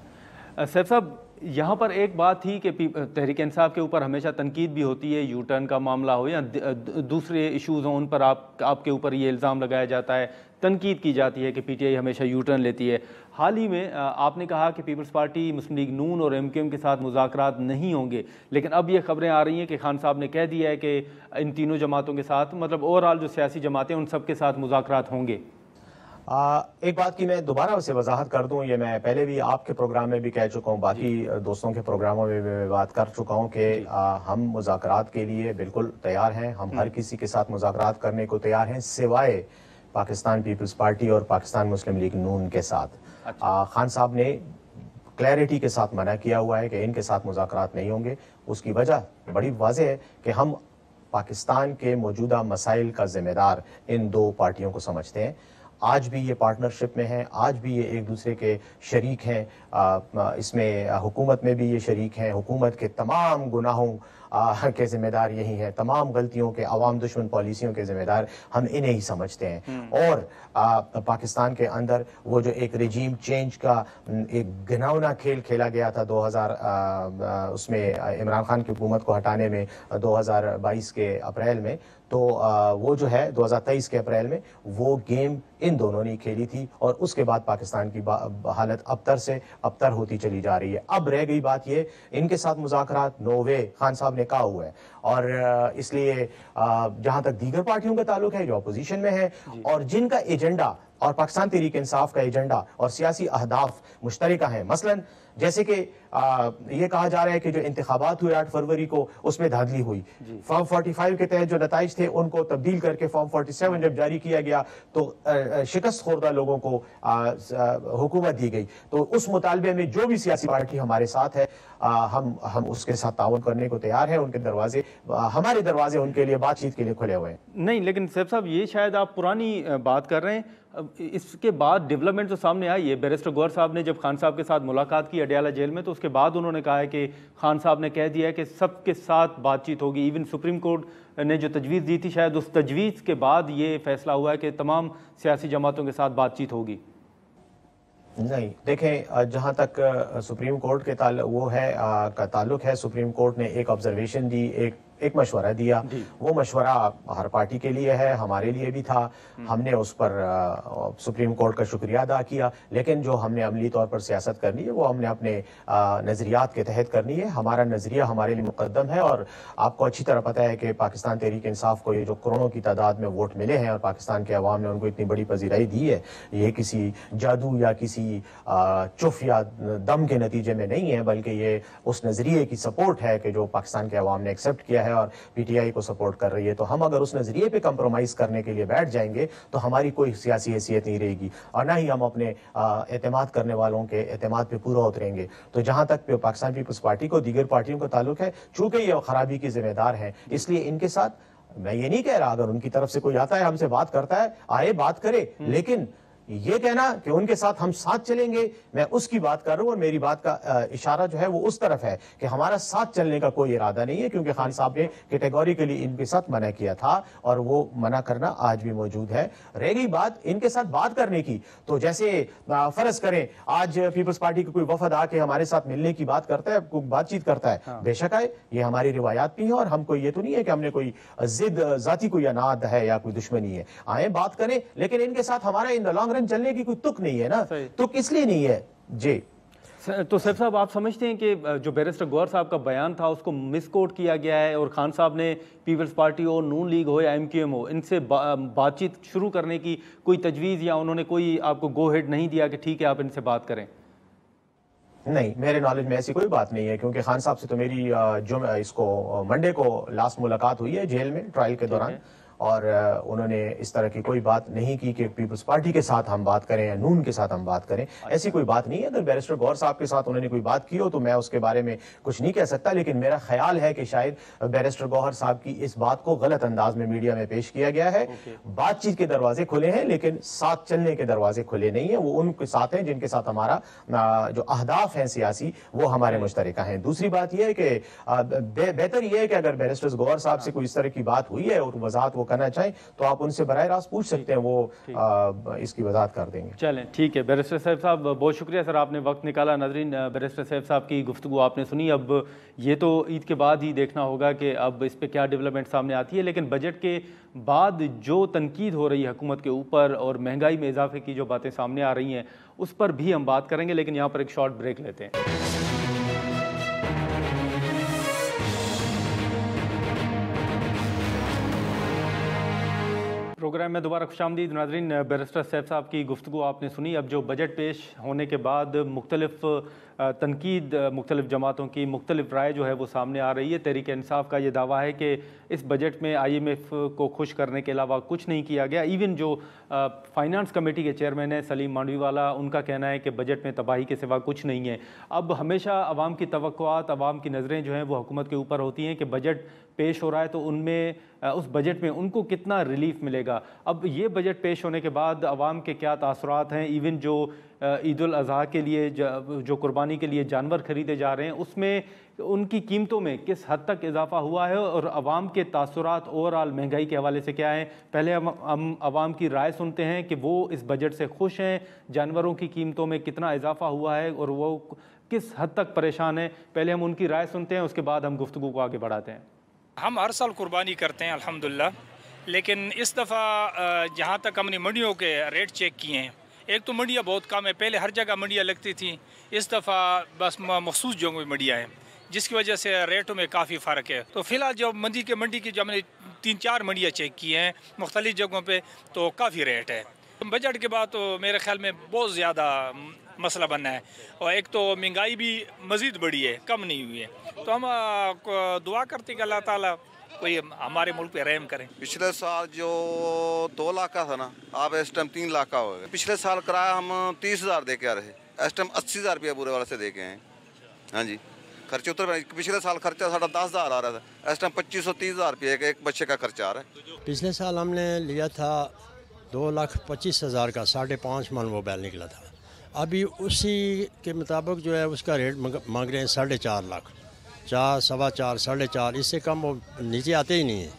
सैफ साहब, यहाँ पर एक बात थी कि तहरीक इंसाफ के ऊपर हमेशा तनकीद भी होती है, यू टर्न का मामला हो या दूसरे इशूज़ हों, उन पर आपके ऊपर ये इल्ज़ाम लगाया जाता है, तनकीद की जाती है कि पीटीआई हमेशा यू टर्न लेती है। हाल ही में आपने कहा कि पीपल्स पार्टी, मुस्लिम लीग नून और एमक्यूएम के साथ मुज़ाकरात नहीं होंगे, लेकिन अब ये खबरें आ रही हैं कि खान साहब ने कह दिया है कि इन तीनों जमातों के साथ, मतलब ओवरऑल जो सियासी जमातें उन सब के साथ मुज़ाकरात होंगे। एक बात की मैं दोबारा उसे वजाहत कर दूं, ये मैं पहले भी आपके प्रोग्राम में भी कह चुका हूं, बाकी दोस्तों के प्रोग्रामों में भी बात कर चुका हूं कि हम मुज़ाकरात के लिए बिल्कुल तैयार हैं। हम हर किसी के साथ मुज़ाकरात करने को तैयार हैं, सिवाय पाकिस्तान पीपल्स पार्टी और पाकिस्तान मुस्लिम लीग नून के साथ। अच्छा। खान साहब ने क्लैरिटी के साथ मना किया हुआ है कि इनके साथ मुज़ाकरात नहीं होंगे। उसकी वजह बड़ी वाज़ेह है कि हम पाकिस्तान के मौजूदा मसाइल का जिम्मेदार इन दो पार्टियों को समझते हैं। आज भी ये पार्टनरशिप में हैं, आज भी ये एक दूसरे के शरीक हैं, इसमें हुकूमत में भी ये शरीक हैं। हुकूमत के तमाम गुनाहों के जिम्मेदार यही हैं, तमाम गलतियों के, अवाम दुश्मन पॉलिसियों के जिम्मेदार हम इन्हें ही समझते हैं। और पाकिस्तान के अंदर वो जो एक रिजीम चेंज का एक घिनौना खेल खेला गया था 2000 उसमें इमरान खान की हुकूमत को हटाने में 2022 के अप्रैल में, तो वो जो है 2023 के अप्रैल में वो गेम इन दोनों ने खेली थी और उसके बाद पाकिस्तान की हालत अबतर से अबतर होती चली जा रही है। अब रह गई बात ये, इनके साथ मुज़ाकरात नो वे, खान साहब ने कहा हुआ है, और इसलिए जहां तक दीगर पार्टियों का ताल्लुक है जो अपोजिशन में है और जिनका एजेंडा और पाकिस्तान तहरीक इंसाफ का एजेंडा और सियासी अहदाफ मुश्तरका हैं, मसलन जैसे कि ये कहा जा रहा है कि जो इंतखाबात हुए 8 फरवरी को उसमें धांधली हुई, फॉर्म 45 के तहत जो नताइज थे उनको तब्दील करके फॉर्म 47 जब जारी किया गया तो शिकस्त खोरदा लोगों को हुकूमत दी गई। तो उस मुतालबे में जो भी सियासी पार्टी हमारे साथ है हम उसके साथ ताउन करने को तैयार हैं। उनके दरवाजे, हमारे दरवाजे उनके लिए बातचीत के लिए खुले हुए हैं। नहीं, लेकिन सैफ साहब ये शायद आप पुरानी बात कर रहे हैं। इसके बाद डेवलपमेंट तो सामने आई है। बैरिस्टर गौहर साहब ने जब खान साहब के साथ मुलाकात की अडयाला जेल में, तो उसके बाद उन्होंने कहा है कि खान साहब ने कह दिया है कि सबके साथ बातचीत होगी। इवन सुप्रीम कोर्ट ने जो तजवीज़ दी थी, शायद उस तजवीज़ के बाद ये फैसला हुआ है कि तमाम सियासी जमातों के साथ बातचीत होगी। नहीं, देखें, जहां तक सुप्रीम कोर्ट के वो है का ताल्लुक है, सुप्रीम कोर्ट ने एक ऑब्जर्वेशन दी, एक मशवरा दिया। वो मशवरा हर पार्टी के लिए है, हमारे लिए भी था। हमने उस पर सुप्रीम कोर्ट का शुक्रिया अदा किया, लेकिन जो हमने अमली तौर पर सियासत करनी है वो हमने अपने नजरियात के तहत करनी है। हमारा नजरिया हमारे लिए मुकद्दम है और आपको अच्छी तरह पता है कि पाकिस्तान तहरीक इंसाफ को ये जो करोड़ों की तादाद में वोट मिले हैं और पाकिस्तान के अवाम ने उनको इतनी बड़ी पजीराई दी है, ये किसी जादू या किसी चुफ या दम के नतीजे में नहीं है, बल्कि ये उस नजरिए की सपोर्ट है कि जो पाकिस्तान के अवाम ने एक्सेप्ट किया है और पीटीआई को सपोर्ट कर रही है। तो हम अगर उस नजरिए पे कंप्रोमाइज करने के लिए बैठ जाएंगे तो हमारी कोई सियासी हैसियत नहीं रहेगी और ना ही हम अपने एतमाद करने वालों के एतमाद पे पूरा उतरेंगे। तो जहां तक पाकिस्तान पीपल्स पार्टी को दीगर पार्टियों का ताल्लुक है, चूंकि ये खराबी के जिम्मेदार हैं, इसलिए इनके साथ मैं ये नहीं कह रहा अगर उनकी तरफ से कोई आता है हमसे बात करता है, आए बात करे, लेकिन ये कहना कि उनके साथ हम साथ चलेंगे, मैं उसकी बात कर रहा हूं और मेरी बात का इशारा जो है वो उस तरफ है कि हमारा साथ चलने का कोई इरादा नहीं है, क्योंकि खान साहब ने कैटेगोरिकली इनके साथ मना किया था और वो मना करना आज भी मौजूद है। रह गई बात इनके साथ बात करने की, तो जैसे फर्ज करें आज पीपल्स पार्टी का कोई वफद आके हमारे साथ मिलने की बात करता है, बातचीत करता है, हाँ। बेशक आए, ये हमारी रिवायात भी है और हमको ये तो नहीं है कि हमने कोई जिद जाती कोई अनाद है या कोई दुश्मनी है, आए बात करें, लेकिन इनके साथ हमारा इन द लॉन्ग रन चलने की कोई तुक नहीं है ना, तुक इसलिए नहीं है जी। तो सैफ साहब, आप समझते हैं कि जो बैरिस्टर गौहर साहब का बयान था उसको मिसकोट किया गया है और खान साहब ने पीपल्स पार्टी हो, नून लीग हो या एमक्यूएम हो, इनसे बातचीत शुरू करने की कोई तजवीज़ या उन्होंने कोई आपको गो हेड नहीं दिया कि ठीक है आप इनसे बात करें? नहीं, मेरे नॉलेज में ऐसी कोई बात नहीं है, क्योंकि खान साहब से तो मेरी जो इसको मंडे को लास्ट मुलाकात हुई है जेल में ट्रायल के दौरान, और उन्होंने इस तरह की कोई बात नहीं की कि पीपल्स पार्टी के साथ हम बात करें या नून के साथ हम बात करें, ऐसी कोई बात नहीं है। अगर बैरिस्टर गौहर साहब के साथ उन्होंने कोई बात की हो तो मैं उसके बारे में कुछ नहीं कह सकता, लेकिन मेरा ख्याल है कि शायद बैरिस्टर गौहर साहब की इस बात को गलत अंदाज में मीडिया में पेश किया गया है। बातचीत के दरवाजे खुले हैं, लेकिन साथ चलने के दरवाजे खुले नहीं है। वो उनके साथ हैं जिनके साथ हमारा जो अहदाफ है सियासी वो हमारे मुश्तरका हैं। दूसरी बात यह है कि बेहतर यह है कि अगर बैरिस्टर गौहर साहब से कोई इस तरह की बात हुई है और वजाहत वो करना चाहें तो आप उनसे बराह रास्त पूछ सकते हैं, वो इसकी वजाहत कर देंगे। चलें, ठीक है। बैरिस्टर साहब बहुत शुक्रिया सर, आपने वक्त निकाला। नाज़रीन, बैरिस्टर साहब की गुफ्तगू आपने सुनी। अब ये तो ईद के बाद ही देखना होगा कि अब इस पर क्या डेवलपमेंट सामने आती है, लेकिन बजट के बाद जो तनकीद हो रही है हुकूमत के ऊपर और महंगाई में इजाफे की जो बातें सामने आ रही हैं उस पर भी हम बात करेंगे, लेकिन यहाँ पर एक शॉर्ट ब्रेक लेते हैं। प्रोग्राम में दोबारा खुशामदीद। नाज़रीन, बैरिस्टर सैफ साहब की गुफ्तगू आपने सुनी। अब जो बजट पेश होने के बाद मुख्तलिफ तनकीद, मुख्तलिफ जमातों की मुख्तलिफ राय जो है वो सामने आ रही है। तहरीक इंसाफ का ये दावा है कि इस बजट में IMF को खुश करने के अलावा कुछ नहीं किया गया। इवन जो फाइनेंस कमेटी के चेयरमैन है सलीम मांडवीवाला, उनका कहना है कि बजट में तबाही के सिवा कुछ नहीं है। अब हमेशा अवाम की तवक्कुआत, अवाम की नज़रें जो हैं वो हुकूमत के ऊपर होती हैं कि बजट पेश हो रहा है तो उनमें उस बजट में उनको कितना रिलीफ मिलेगा। अब ये बजट पेश होने के बाद अवाम के क्या तासुरात हैं, इवन जो ईद उल अज़हा के लिए जो कुर्बानी के लिए जानवर खरीदे जा रहे हैं उसमें उनकी कीमतों में किस हद तक इजाफा हुआ है और आवाम के तासुरात ओवरऑल महंगाई के हवाले से क्या हैं। पहले हम आवाम की राय सुनते हैं कि वो इस बजट से खुश हैं, जानवरों की कीमतों में कितना इजाफा हुआ है और वो किस हद तक परेशान है। पहले हम उनकी राय सुनते हैं, उसके बाद हम गुफ्तगू को आगे बढ़ाते हैं। हम हर साल कुर्बानी करते हैं अल्हम्दुलिल्लाह, लेकिन इस दफ़ा जहाँ तक हमने मंडियों के रेट चेक किए हैं, एक तो मंडियाँ बहुत कम है। पहले हर जगह मंडियाँ लगती थी, इस दफ़ा बस मखसूस जगहों में मंडियाँ हैं, जिसकी वजह से रेटों में काफ़ी फ़र्क है। तो फ़िलहाल जो मंडी की जो हमने 3-4 मंडियाँ चेक की हैं मुख्तलिफ जगहों पे, तो काफ़ी रेट है। बजट के बाद तो मेरे ख्याल में बहुत ज़्यादा मसला बनना है, और एक तो महंगाई भी मज़ीद बढ़ी है, कम नहीं हुई है। तो हम दुआ करते हैं कि अल्लाह ताला कोई हमारे मुल्क पे रहम करें। पिछले साल जो 2 लाख का था ना, आप इस टाइम 3 लाख का हो गया। पिछले साल किराया हम 30,000 दे के आ रहे, इस टाइम 80,000 रुपया पूरे वाले से दे के आए। हाँ जी, खर्चे उतर। पिछले साल खर्चा साढ़ा 10,000 आ रहा था, इस टाइम 25-30,000 रुपये एक बच्चे का खर्चा आ रहा है। पिछले साल हमने लिया था 2,25,000 का 5.5 मन वो बैल निकला था। अभी उसी के मुताबिक जो है उसका रेट मांग रहे हैं 4.5 लाख, 4, 4.25, 4.5, इससे कम वो नीचे आते ही नहीं है।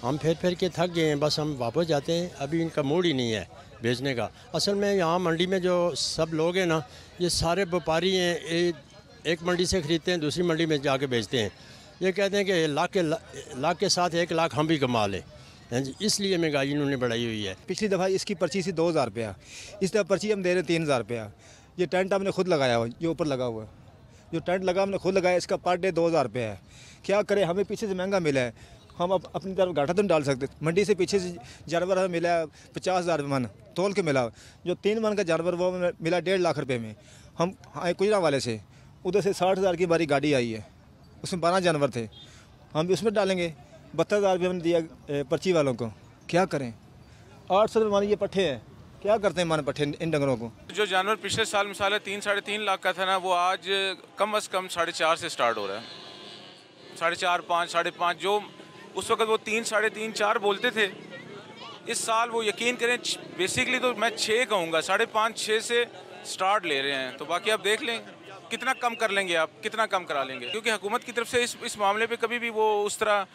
हम फिर के थक गए हैं, बस हम वापस जाते हैं। अभी इनका मूड ही नहीं है बेचने का। असल में यहाँ मंडी में जो सब लोग हैं ना, ये सारे व्यापारी हैं, एक मंडी से ख़रीदते हैं, दूसरी मंडी में जाके बेचते हैं। ये कहते हैं कि लाख के साथ 1 लाख हम भी कमा लें, इसलिए महंगाई इन्होंने बढ़ाई हुई है। पिछली दफ़ा इसकी पर्ची थी 2,000 रुपया, इस दफ़ा पर्ची हम दे रहे 3,000 रुपया। ये टेंट हमने खुद लगाया हुआ, ये ऊपर लगा हुआ है, जो टेंट लगा हमने खुद लगाया, इसका पर डे 2,000 रुपया है। क्या करें, हमें पीछे से महंगा मिला है, हम अपनी तरफ घाटा तो नहीं डाल सकते। मंडी से पीछे से जानवर हमें मिला 50,000 मन तोल के मिला, जो 3 मन का जानवर वो मिला 1.5 लाख रुपये में। हम आए गुजरा वाले से, उधर से 60,000 की बारी गाड़ी आई है, उसमें 12 जानवर थे, हम भी उसमें डालेंगे। 72,000 रुपये हमने दिया पर्ची वालों को। क्या करें, 800 रुपये माने ये पट्ठे हैं, क्या करते हैं माने पट्ठे इन डंगरों को। जो जानवर पिछले साल मिसाल 3-3.5 लाख का था ना, वो आज कम अज़ कम 4.5 से स्टार्ट हो रहा है। 4.5, 5, 5.5, जो उस वक्त वो 3, 3.5, 4 बोलते थे, इस साल वो यकीन करें बेसिकली तो मैं 6 कहूँगा, 5.5, 6 से स्टार्ट ले रहे हैं। तो बाकी आप देख लें कितना कम कर लेंगे, आप कितना कम करा लेंगे, क्योंकि हुकूमत की तरफ से इस मामले पे कभी भी वो उस तरह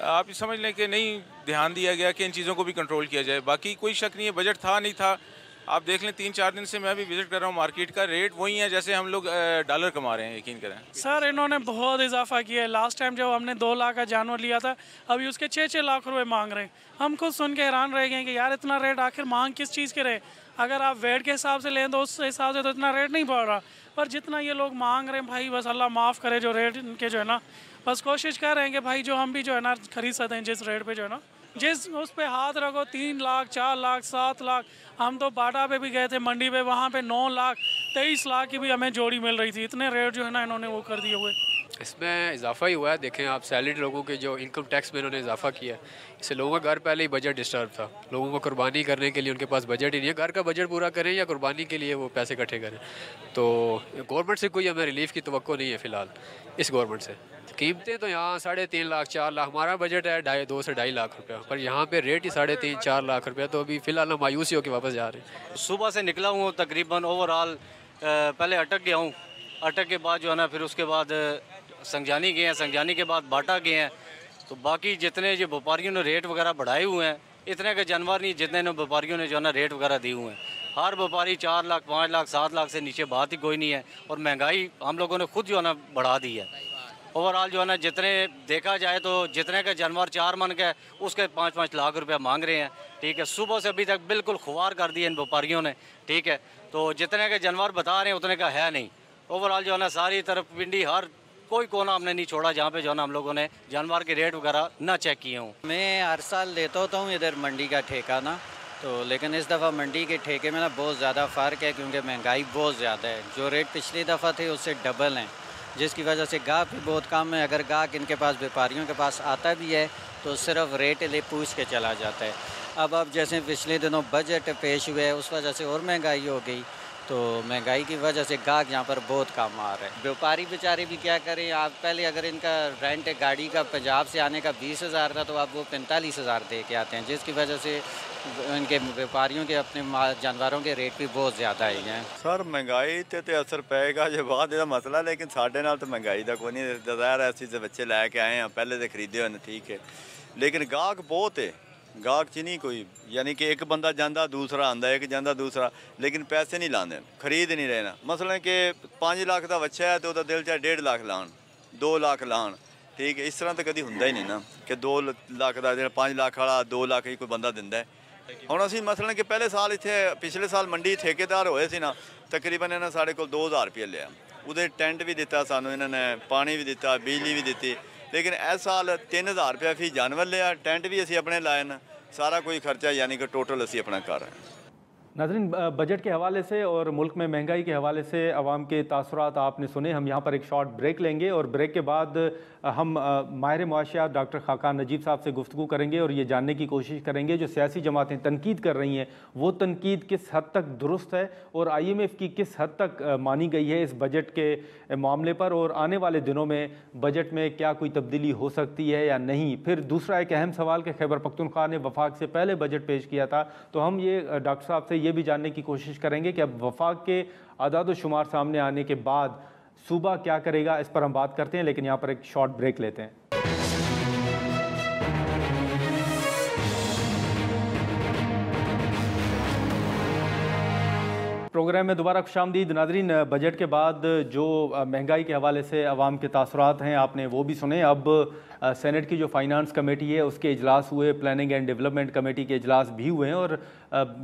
आप समझ लें कि नहीं ध्यान दिया गया कि इन चीज़ों को भी कंट्रोल किया जाए। बाकी कोई शक नहीं है, बजट था नहीं था, आप देख लें 3-4 दिन से मैं भी विज़िट कर रहा हूँ, मार्केट का रेट वही है जैसे हम लोग डॉलर कमा रहे हैं, यकीन करें। सर इन्होंने बहुत इजाफा किया है। लास्ट टाइम जब हमने 2 लाख का जानवर लिया था, अभी उसके 6-6 लाख रुपए मांग रहे हैं। हम खुद सुन के हैरान रह गए कि यार इतना रेट आखिर मांग किस चीज़ के रहे। अगर आप वेट के हिसाब से लें तो उस हिसाब से तो इतना रेट नहीं बढ़ रहा, पर जितना ये लोग मांग रहे हैं भाई, बस अल्लाह माफ़ करे जो रेट इनके जो है ना, बस कोशिश कर रहे हैं कि भाई जो हम भी जो है ना खरीद सकते हैं जिस रेट पे जो है ना, जिस उस पे हाथ रखो 3 लाख, 4 लाख, 7 लाख। हम तो बाटा पे भी गए थे मंडी पे, वहाँ पे 9 लाख, 23 लाख की भी हमें जोड़ी मिल रही थी। इतने रेट जो है ना इन्होंने वो कर दिए हुए। इसमें इजाफा ही हुआ है। देखें आप, सैलरी लोगों के जो इनकम टैक्स में इन्होंने इजाफा किया है, इससे लोगों का घर पहले ही बजट डिस्टर्ब था। लोगों को कुर्बानी करने के लिए उनके पास बजट ही नहीं है। घर का बजट पूरा करें या कुर्बानी के लिए वो पैसे इकट्ठे करें। तो गवर्नमेंट से कोई हमें रिलीफ की तवक्को नहीं है फ़िलहाल इस गवर्नमेंट से। कीमतें तो यहाँ 3.5 लाख, 4 लाख, हमारा बजट है 2 से 2.5 लाख रुपया, पर यहाँ पे रेट ही 3.5-4 लाख रुपया। तो अभी फ़िलहाल हम मायूसी होकर वापस जा रहे हैं। सुबह से निकला हूँ तकरीबन ओवरऑल, पहले अटक गया हूँ, अटक के बाद जो है ना फिर उसके बाद संगजानी गए हैं, संगजानी के बाद बाटा गए हैं। तो बाकी जितने जो व्यापारियों ने रेट वगैरह बढ़ाए हुए हैं, इतने के जानवर नहीं जितने व्यापारियों ने जो है ना रेट वगैरह दिए हुए हैं। हर व्यापारी 4 लाख, 5 लाख, 7 लाख से नीचे बात ही कोई नहीं है। और महंगाई हम लोगों ने खुद जो है ना बढ़ा दी है। ओवरऑल जो है ना जितने देखा जाए तो जितने का जानवर 4 मन का है उसके 5-5 लाख रुपया मांग रहे हैं। ठीक है, सुबह से अभी तक बिल्कुल खुआर कर दिए इन व्यापारियों ने। ठीक है, तो जितने के जानवर बता रहे हैं उतने का है नहीं। ओवरऑल जो है ना सारी तरफ पिंडी हर कोई कोना हमने नहीं छोड़ा जहाँ पे जो है ना हम लोगों ने जानवर के रेट वगैरह ना चेक किए हों। मैं हर साल लेता होता हूँ इधर मंडी का ठेका ना, तो लेकिन इस दफ़ा मंडी के ठेके में ना बहुत ज़्यादा फ़र्क है, क्योंकि महंगाई बहुत ज़्यादा है। जो रेट पिछली दफ़ा थे उससे डबल हैं, जिसकी वजह से गाहक भी बहुत कम है। अगर गाहक इनके पास व्यापारियों के पास आता भी है तो सिर्फ रेट ले पूछ के चला जाता है। अब जैसे पिछले दिनों बजट पेश हुए उस वजह से और महंगाई हो गई, तो महंगाई की वजह से गाहक यहाँ पर बहुत कम आ रहे हैं। व्यापारी बेचारे भी क्या करें, आप पहले अगर इनका रेंट गाड़ी का पंजाब से आने का 20,000 था तो अब वो 45,000 दे के आते हैं, जिसकी वजह से इनके व्यापारियों के अपने जानवरों के रेट भी बहुत ज़्यादा ही हैं। सर महंगाई ते असर पेगा जो बाद का मसला, लेकिन साढ़े नाल तो महंगाई का कोई नहीं। ज़ाहिर है असीं बच्चे लैके आए हैं, पहले तो खरीदे हुए ठीक है, लेकिन गाहक बहुत है, गाहक च नहीं कोई, यानी कि एक बंदा जाता दूसरा आंदा, एक जाता दूसरा, लेकिन पैसे नहीं लाते, खरीद नहीं रहे ना। मसलन कि 5 लाख का बच्चा है तो दिल चाहे 1.5 लाख लान, 2 लाख लान, ठीक है। इस तरह तो कभी होंगे ही नहीं ना कि 2 लाख का 5 लाख वाला 2 लाख ही कोई बंदा दिंदा है। हुण असीं मसलन कि पहले साल इत्थे पिछले साल मंडी ठेकेदार होए सी ना, तकरीबन इन्होंने साढ़े को 2,000 रुपये लिया, उहदे टेंट भी दिता सानू, इन्होंने पानी भी दिता, बिजली भी दी, लेकिन इस साल 3,000 रुपया फी जानवर लिया, टेंट भी असी अपने लाए न, सारा कोई खर्चा यानी कि टोटल असी अपना कर रहे हैं। नाज़रीन, बजट के हवाले से और मुल्क में महंगाई के हवाले से अवाम के तासुरात आपने सुने। हम यहाँ पर एक शॉर्ट ब्रेक लेंगे और ब्रेक के बाद हम माहिर मुआशियात डॉक्टर खाकान नजीब साहब से गुफ्तगू करेंगे और ये जानने की कोशिश करेंगे जो सियासी जमातें तनकीद कर रही हैं वो तनकीद किस हद तक दुरुस्त है और IMF की किस हद तक मानी गई है इस बजट के मामले पर, और आने वाले दिनों में बजट में क्या कोई तब्दीली हो सकती है या नहीं। फिर दूसरा एक अहम सवाल कि खैबर पख्तूनख्वा ने वफाक से पहले बजट पेश किया था, तो हम ये डॉक्टर साहब से ये भी जानने की कोशिश करेंगे कि अब वफाक के आदाद शुमार सामने आने के बाद सूबा क्या करेगा, इस पर हम बात करते हैं। लेकिन यहाँ पर एक शॉर्ट ब्रेक लेते हैं। प्रोग्राम में दोबारा खुशामदीद। नाज़रीन, बजट के बाद जो महंगाई के हवाले से अवाम के तासुरात हैं आपने वो भी सुने। अब सेनेट की जो फाइनेंस कमेटी है उसके इजलास हुए, प्लानिंग एंड डेवलपमेंट कमेटी के इजलास भी हुए हैं, और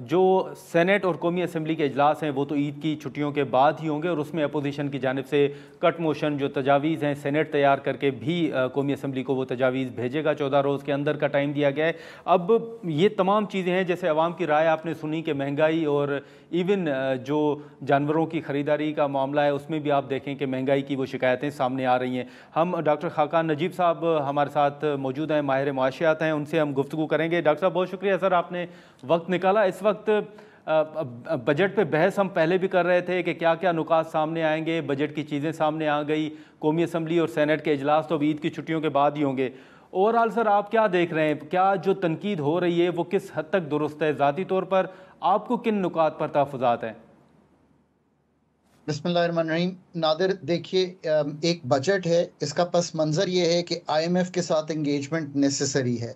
जो सेनेट और कौमी असम्बली के इजलास हैं वो तो ईद की छुट्टियों के बाद ही होंगे, और उसमें अपोजिशन की जानिब से कट मोशन जो तजावीज़ हैं सेनेट तैयार करके भी कौमी असम्बली को वो तजावीज़ भेजेगा। 14 रोज़ के अंदर का टाइम दिया गया है। अब ये तमाम चीज़ें हैं, जैसे अवाम की राय आपने सुनी कि महंगाई और इवन जो जानवरों की ख़रीदारी का मामला है उसमें भी आप देखें कि महंगाई की वो शिकायतें सामने आ रही हैं। हम डॉक्टर खाकान नजीब साहब हमारे साथ मौजूद हैं, माहिर मुआशियात हैं, उनसे हम गुफ्तगू करेंगे। डॉक्टर साहब बहुत शुक्रिया सर, आपने वक्त निकाला। इस वक्त बजट पे बहस हम पहले भी कर रहे थे कि क्या क्या नुकात सामने आएंगे, बजट की चीज़ें सामने आ गई। कौमी असम्बली और सेनेट के इजलास तो ईद की छुट्टियों के बाद ही होंगे। ओवरऑल सर आप क्या देख रहे हैं, क्या जो तनकीद हो रही है वो किस हद तक दुरुस्त है? ज़ाती तौर पर आपको किन नुकात पर तहफ़्फ़ुज़ात हैं? बिस्मिल्लाहिर्रहमानिर्रहीम। नादिर, देखिए, एक बजट है, इसका पस मंज़र ये है कि IMF के साथ एंगेजमेंट नेसेसरी है।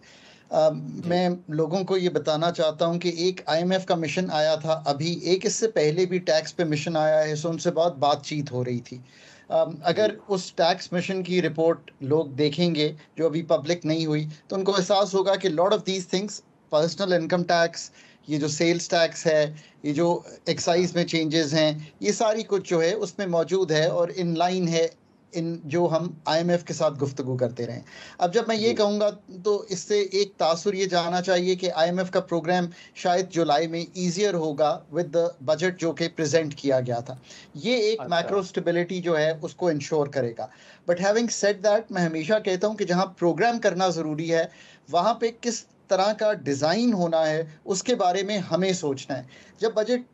मैं लोगों को ये बताना चाहता हूँ कि एक IMF का मिशन आया था अभी, एक इससे पहले भी टैक्स पे मिशन आया है, सो उनसे बहुत बातचीत हो रही थी। अगर उस टैक्स मिशन की रिपोर्ट लोग देखेंगे जो अभी पब्लिक नहीं हुई तो उनको एहसास होगा कि lot of these things, personal income tax, ये जो सेल्स टैक्स है, ये जो एक्साइज में चेंजेस हैं, ये सारी कुछ जो है उसमें मौजूद है और इन लाइन है इन जो हम IMF के साथ गुफ्तगू करते रहें। अब जब मैं ये कहूँगा तो इससे एक तासुर ये जाना चाहिए कि IMF का प्रोग्राम शायद जुलाई में ईजियर होगा विद द बजट जो कि प्रेजेंट किया गया था। ये एक मैक्रो स्टेबिलिटी जो है उसको इंश्योर करेगा। बट हैविंग सेड दैट, मैं हमेशा कहता हूँ कि जहाँ प्रोग्राम करना ज़रूरी है वहाँ पे किस तरह का डिज़ाइन होना है उसके बारे में हमें सोचना है। जब बजट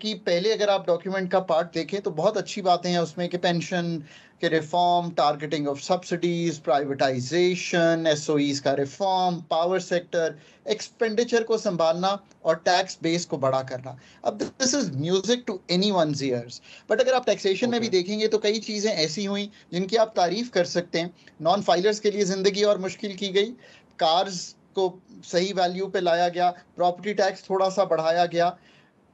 की पहले अगर आप डॉक्यूमेंट का पार्ट देखें तो बहुत अच्छी बातें हैं उसमें कि पेंशन के reform, targeting of subsidies, privatization, SOEs का रिफॉर्म, पावर सेक्टर, एक्सपेंडिचर को संभालना और टैक्स बेस को बड़ा करना। अब this is music to anyone's ears. But अगर आप टैक्सेशन में भी देखेंगे तो कई चीज़ें ऐसी हुई जिनकी आप तारीफ कर सकते हैं। नॉन फाइलर्स के लिए ज़िंदगी और मुश्किल की गई, कार्स को सही वैल्यू पे लाया गया, प्रॉपर्टी टैक्स थोड़ा सा बढ़ाया गया,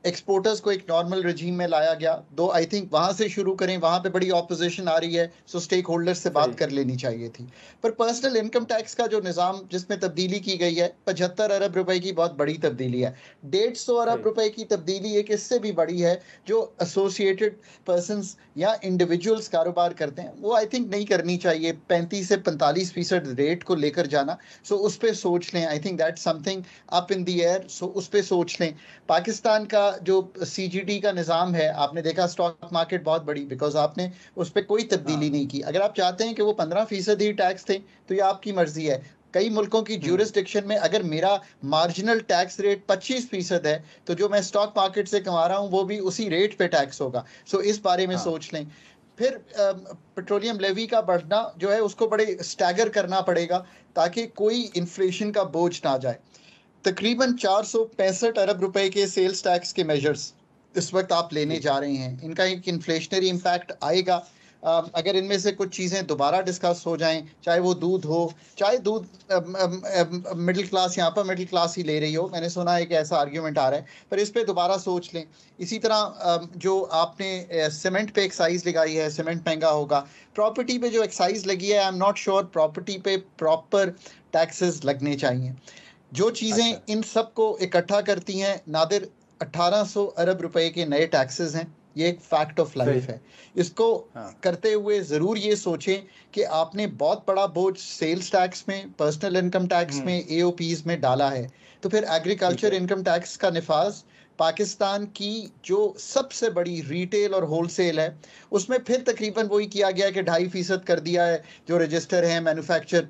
एक्सपोर्टर्स को एक नॉर्मल रजीम में लाया गया। दो आई थिंक वहाँ से शुरू करें, वहाँ पे बड़ी ऑपोजिशन आ रही है, सो स्टेक होल्डर्स से बात कर लेनी चाहिए थी। पर पर्सनल इनकम टैक्स का जो निज़ाम जिसमें तब्दीली की गई है, 75 अरब रुपए की बहुत बड़ी तब्दीली है। 150 अरब रुपए की तब्दीली एक इससे भी बड़ी है जो एसोसिएटेड पर्सनस या इंडिविजुअल्स कारोबार करते हैं, वो आई थिंक नहीं करनी चाहिए। 35 से 45% रेट को लेकर जाना, सो उस पर सोच लें। I think that something up in the air, so उस पर सोच लें। पाकिस्तान का जो CGT का निज़ाम है, आपने देखा स्टॉक मार्केट बहुत बड़ी, बिकॉज आपने उस पर कोई तब्दीली नहीं की। अगर आप चाहते हैं कि वो 15% ही टैक्स थे तो ये आपकी मर्जी है। कई मुल्कों की ज्यूरिसडिक्शन में अगर मेरा मार्जिनल टैक्स रेट 25% है तो जो मैं स्टॉक मार्केट से कमा रहा हूँ वो भी उसी रेट पे टैक्स होगा। सो इस बारे में सोच लें। फिर पेट्रोलियम लेवी का बढ़ना जो है उसको बड़े स्टैगर करना पड़ेगा ताकि कोई इन्फ्लेशन का बोझ ना जाए। तकरीबन 465 अरब रुपए के सेल्स टैक्स के मेजर्स इस वक्त आप लेने जा रहे हैं। इनका एक इन्फ्लेशनरी इम्पैक्ट आएगा। अगर इनमें से कुछ चीज़ें दोबारा डिस्कस हो जाएं, चाहे वो दूध हो, चाहे दूध मिडिल क्लास, यहाँ पर मिडिल क्लास ही ले रही हो, मैंने सुना है कि ऐसा आर्ग्यूमेंट आ रहा है, पर इस पे दोबारा सोच लें। इसी तरह जो आपने सीमेंट पे एक्साइज लगाई है, सीमेंट महंगा होगा। प्रॉपर्टी पे जो एक्साइज लगी है, I am not sure property पे प्रॉपर टैक्सेस लगने चाहिए। जो चीज़ें इन सब को इकट्ठा करती हैं नादिर, 1800 अरब रुपए के नए टैक्सेस हैं। ये एक फैक्ट ऑफ लाइफ है। इसको करते हुए ज़रूर ये सोचें कि आपने बहुत बड़ा बोझ सेल्स टैक्स में, पर्सनल इनकम टैक्स में, AOPs में डाला है, तो फिर एग्रीकल्चर इनकम टैक्स का निफाज पाकिस्तान की जो सबसे बड़ी रिटेल और होलसेल है उसमें फिर तकरीबन वही किया गया कि 2.5% कर दिया है। जो रजिस्टर है मैन्युफैक्चर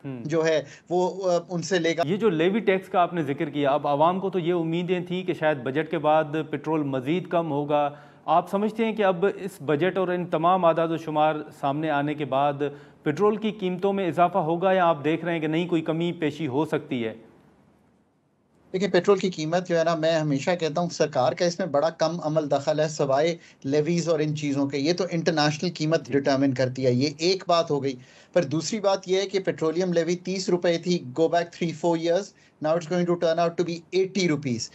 जो है वो उनसे लेगा। ये जो लेवी टैक्स का आपने जिक्र किया, अब आवाम को तो ये उम्मीदें थी कि शायद बजट के बाद पेट्रोल मज़ीद कम होगा। आप समझते हैं कि अब इस बजट और इन तमाम आदाद व शुमार सामने आने के बाद पेट्रोल की कीमतों में इजाफा होगा, या आप देख रहे हैं कि नहीं कोई कमी पेशी हो सकती है? देखिए, पेट्रोल की कीमत जो है ना, मैं हमेशा कहता हूँ सरकार का इसमें बड़ा कम अमल दखल है सवाए लेवीज़ और इन चीज़ों के। ये तो इंटरनेशनल कीमत डिटर्मिन करती है। ये एक बात हो गई। पर दूसरी बात ये है कि पेट्रोलियम लेवी 30 रुपए थी, go back 3-4 years, now it's going to turn out to be 80 rupees.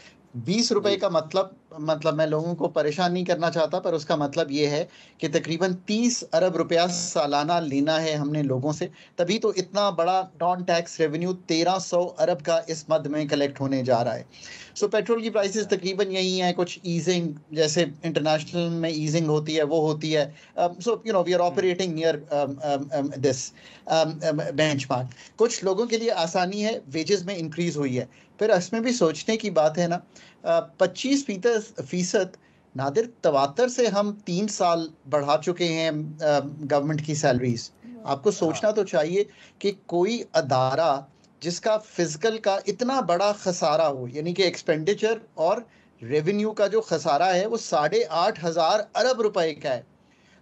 20 रुपए का मतलब मैं लोगों को परेशान नहीं करना चाहता, पर उसका मतलब ये है कि तकरीबन 30 अरब रुपया सालाना लेना है हमने लोगों से, तभी तो इतना बड़ा नॉन टैक्स रेवेन्यू 1300 अरब का इस मद में कलेक्ट होने जा रहा है। सो पेट्रोल की प्राइसेस तकरीबन यही हैं, कुछ ईजिंग जैसे इंटरनेशनल में ईजिंग होती है वो होती है। So you know we are operating near this benchmark. कुछ लोगों के लिए आसानी है, वेजेस में इंक्रीज हुई है। फिर इसमें भी सोचने की बात है ना, 25% नादिर तवातर से हम 3 साल बढ़ा चुके हैं गवर्नमेंट की सैलरीज। आपको सोचना तो चाहिए कि कोई अदारा जिसका फिजिकल का इतना बड़ा खसारा हो, यानी कि एक्सपेंडिचर और रेवेन्यू का जो खसारा है वो 8,500 अरब रुपए का है,